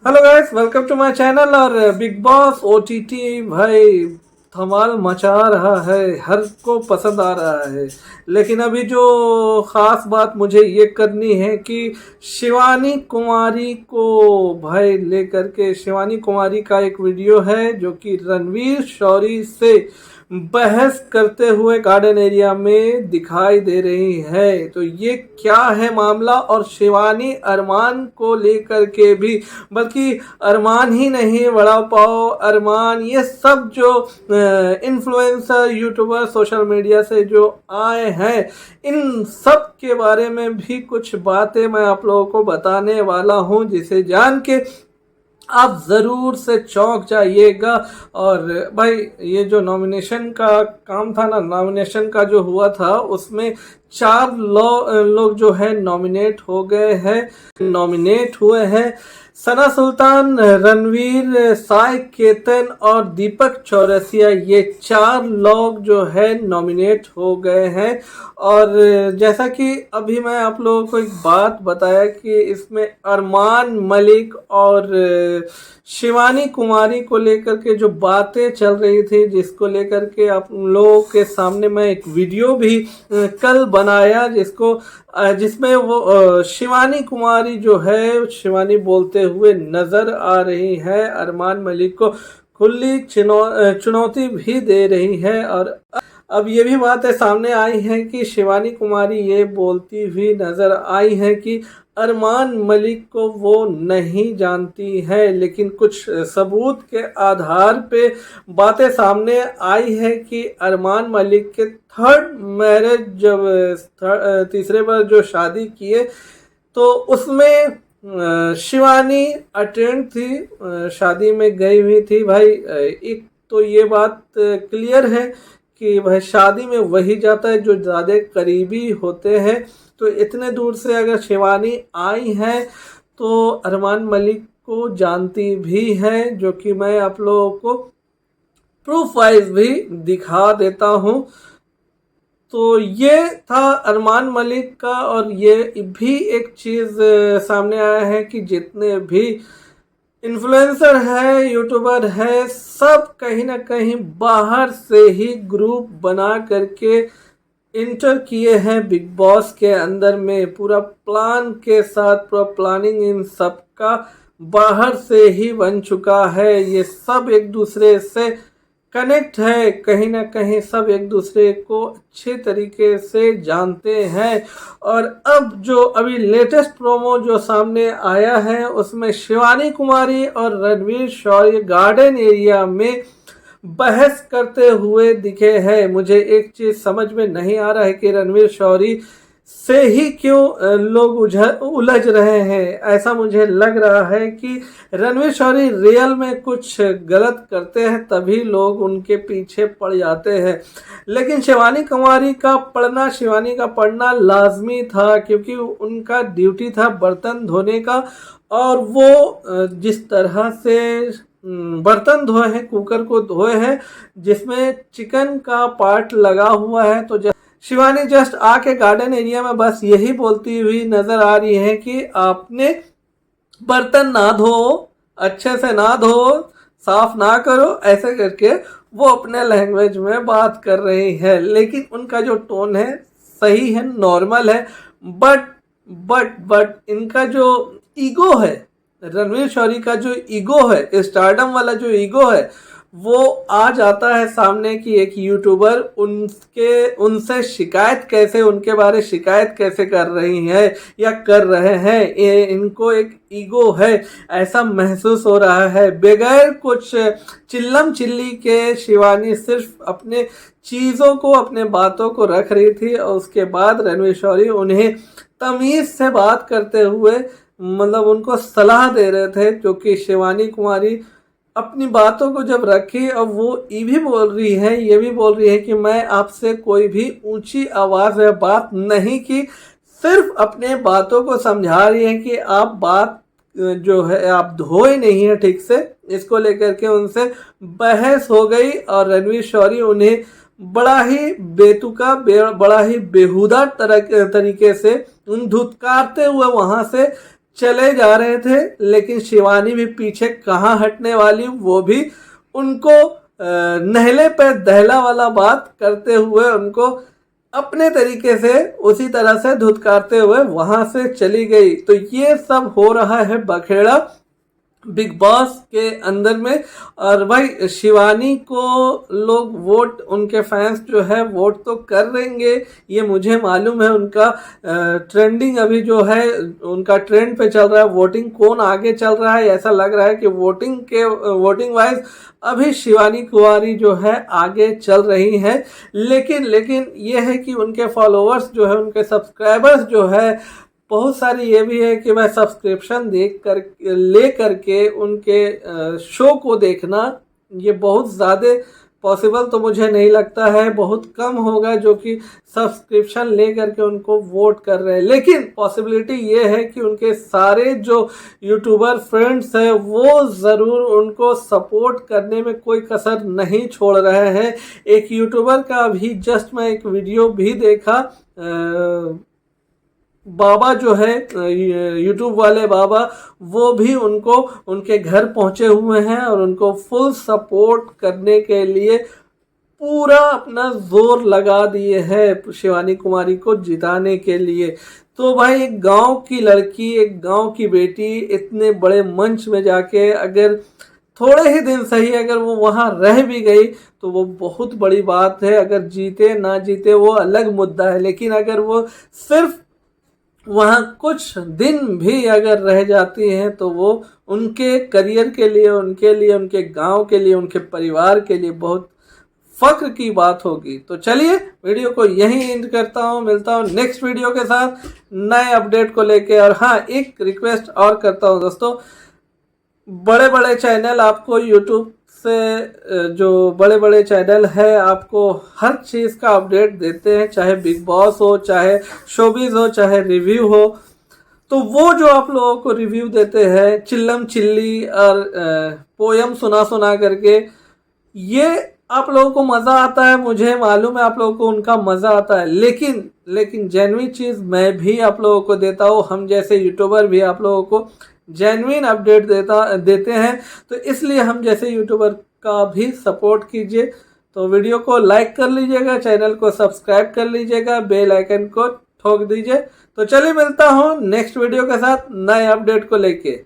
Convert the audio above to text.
Hello guys, welcome to my channel. और Bigg Boss OTT भाई धमाल मचा रहा है, हर को पसंद आ रहा है। लेकिन अभी जो खास बात मुझे ये करनी है कि शिवानी कुमारी को भाई लेकर के, शिवानी कुमारी का एक वीडियो है जो कि रणवीर शौरी से बहस करते हुए गार्डन एरिया में दिखाई दे रही है। तो ये क्या है मामला, और शिवानी अरमान को लेकर के भी, बल्कि अरमान ही नहीं, वड़ा पाव अरमान, ये सब जो इन्फ्लुएंसर यूट्यूबर सोशल मीडिया से जो आए हैं, इन सब के बारे में भी कुछ बातें मैं आप लोगों को बताने वाला हूं, जिसे जान के आप ज़रूर से चौंक जाइएगा। और भाई ये जो नॉमिनेशन का काम था ना, नॉमिनेशन का जो हुआ था, उसमें 4 लोग जो है नॉमिनेट हो गए हैं, नॉमिनेट हुए हैं। सना सुल्तान, रणवीर, साई केतन और दीपक चौरसिया, ये 4 लोग जो है नॉमिनेट हो गए हैं। और जैसा कि अभी मैं आप लोगों को एक बात बताया कि इसमें अरमान मलिक और शिवानी कुमारी को लेकर के जो बातें चल रही थी, जिसको लेकर के आप लोगों के सामने मैं एक वीडियो भी कल बनाया, जिसमें वो शिवानी कुमारी जो है, शिवानी बोलते हुए नजर आ रही है, अरमान मलिक को खुली चुनौती भी दे रही है। और अब ये भी बातें सामने आई है कि शिवानी कुमारी ये बोलती हुई नजर आई है कि अरमान मलिक को वो नहीं जानती है, लेकिन कुछ सबूत के आधार पे बातें सामने आई है कि अरमान मलिक के थर्ड मैरिज, जब तीसरे बार जो शादी किए, तो उसमें शिवानी अटेंड थी, शादी में गई हुई थी। भाई एक तो ये बात क्लियर है कि भाई शादी में वही जाता है जो ज़्यादा करीबी होते हैं। तो इतने दूर से अगर शिवानी आई है तो अरमान मलिक को जानती भी है, जो कि मैं आप लोगों को प्रूफ वाइज भी दिखा देता हूँ। तो ये था अरमान मलिक का। और ये भी एक चीज़ सामने आया है कि जितने भी इन्फ्लुएंसर है, यूट्यूबर है, सब कहीं ना कहीं बाहर से ही ग्रुप बना करके इंटर किए हैं बिग बॉस के अंदर में, पूरा प्लान के साथ, पूरा प्लानिंग इन सब का बाहर से ही बन चुका है। ये सब एक दूसरे से कनेक्ट है, कहीं ना कहीं सब एक दूसरे को अच्छे तरीके से जानते हैं। और अब जो अभी लेटेस्ट प्रोमो जो सामने आया है, उसमें शिवानी कुमारी और रणवीर शौरी गार्डन एरिया में बहस करते हुए दिखे हैं। मुझे एक चीज समझ में नहीं आ रहा है कि रणवीर शौरी से ही क्यों लोग उलझ रहे हैं। ऐसा मुझे लग रहा है कि रणवीर शौरी रियल में कुछ गलत करते हैं, तभी लोग उनके पीछे पड़ जाते हैं। लेकिन शिवानी कुमारी का पढ़ना लाजमी था, क्योंकि उनका ड्यूटी था बर्तन धोने का। और वो जिस तरह से बर्तन धोए हैं, कुकर को धोए हैं, जिसमें चिकन का पार्ट लगा हुआ है, तो शिवानी जस्ट आके गार्डन एरिया में बस यही बोलती हुई नजर आ रही है कि आपने बर्तन ना धो, अच्छे से ना धो, साफ ना करो, ऐसे करके वो अपने लैंग्वेज में बात कर रही है। लेकिन उनका जो टोन है सही है, नॉर्मल है। बट इनका जो ईगो है, रणवीर शौरी का जो ईगो है, स्टारडम वाला जो ईगो है, वो आ जाता है सामने कि एक यूट्यूबर उनसे उनके बारे शिकायत कैसे कर रही है या कर रहे हैं। इनको एक ईगो है, ऐसा महसूस हो रहा है। बगैर कुछ चिल्लम चिल्ली के शिवानी सिर्फ अपने चीज़ों को, अपने बातों को रख रही थी, और उसके बाद रणवीर शौरी उन्हें तमीज़ से बात करते हुए, मतलब उनको सलाह दे रहे थे, जो कि शिवानी कुमारी अपनी बातों को जब रखी, अब वो ये भी बोल रही है कि मैं आपसे कोई भी ऊंची आवाज़ में बात नहीं की, सिर्फ अपने बातों को समझा रही है कि आप बात जो है आप धोए नहीं है ठीक से। इसको लेकर के उनसे बहस हो गई, और रणवीर शौरी उन्हें बड़ा ही बेतुका, बड़ा ही बेहुदा तरीके से धुतकारते हुए वहां से चले जा रहे थे, लेकिन शिवानी भी पीछे कहाँ हटने वाली, वो भी उनको नहले पे दहला वाला बात करते हुए उनको अपने तरीके से उसी तरह से धुतकारते हुए वहां से चली गई। तो ये सब हो रहा है बखेड़ा बिग बॉस के अंदर में। और भाई शिवानी को लोग वोट, उनके फैंस जो है वोट तो कर देंगे, ये मुझे मालूम है। उनका ट्रेंडिंग अभी जो है उनका ट्रेंड पे चल रहा है, वोटिंग कौन आगे चल रहा है, ऐसा लग रहा है कि वोटिंग वाइज अभी शिवानी कुमारी जो है आगे चल रही हैं। लेकिन ये है कि उनके फॉलोअर्स जो है, उनके सब्सक्राइबर्स जो है, बहुत सारी ये भी है कि मैं सब्सक्रिप्शन ले करके उनके शो को देखना, ये बहुत ज़्यादा पॉसिबल तो मुझे नहीं लगता है। बहुत कम होगा जो कि सब्सक्रिप्शन ले करके उनको वोट कर रहे हैं। लेकिन पॉसिबिलिटी ये है कि उनके सारे जो यूट्यूबर फ्रेंड्स हैं वो ज़रूर उनको सपोर्ट करने में कोई कसर नहीं छोड़ रहे हैं। एक यूट्यूबर का अभी जस्ट मैं एक वीडियो भी देखा, बाबा जो है यूट्यूब वाले बाबा, वो भी उनको उनके घर पहुंचे हुए हैं और उनको फुल सपोर्ट करने के लिए पूरा अपना जोर लगा दिए हैं शिवानी कुमारी को जिताने के लिए। तो भाई एक गांव की लड़की, एक गांव की बेटी इतने बड़े मंच में जाके अगर थोड़े ही दिन सही अगर वो वहां रह भी गई तो वो बहुत बड़ी बात है। अगर जीते ना जीते वो अलग मुद्दा है, लेकिन अगर वो सिर्फ वहाँ कुछ दिन भी अगर रह जाती हैं तो वो उनके करियर के लिए, उनके गांव के लिए, उनके परिवार के लिए बहुत फख्र की बात होगी। तो चलिए वीडियो को यहीं एंड करता हूँ, मिलता हूँ नेक्स्ट वीडियो के साथ नए अपडेट को लेके। और हाँ, एक रिक्वेस्ट और करता हूँ दोस्तों, बड़े बड़े चैनल आपको यूट्यूब से, जो बड़े बड़े चैनल है आपको हर चीज़ का अपडेट देते हैं, चाहे बिग बॉस हो, चाहे शोबिज हो, चाहे रिव्यू हो। तो वो जो आप लोगों को रिव्यू देते हैं चिल्लम चिल्ली और पोयम सुना करके, ये आप लोगों को मज़ा आता है, मुझे मालूम है आप लोगों को उनका मज़ा आता है। लेकिन जेन्युइन चीज़ मैं भी आप लोगों को देता हूँ, हम जैसे यूट्यूबर भी आप लोगों को जेन्युइन अपडेट देते हैं। तो इसलिए हम जैसे यूट्यूबर का भी सपोर्ट कीजिए। तो वीडियो को लाइक कर लीजिएगा, चैनल को सब्सक्राइब कर लीजिएगा, बेल आइकन को ठोक दीजिए। तो चलिए मिलता हूँ नेक्स्ट वीडियो के साथ नए अपडेट को लेके।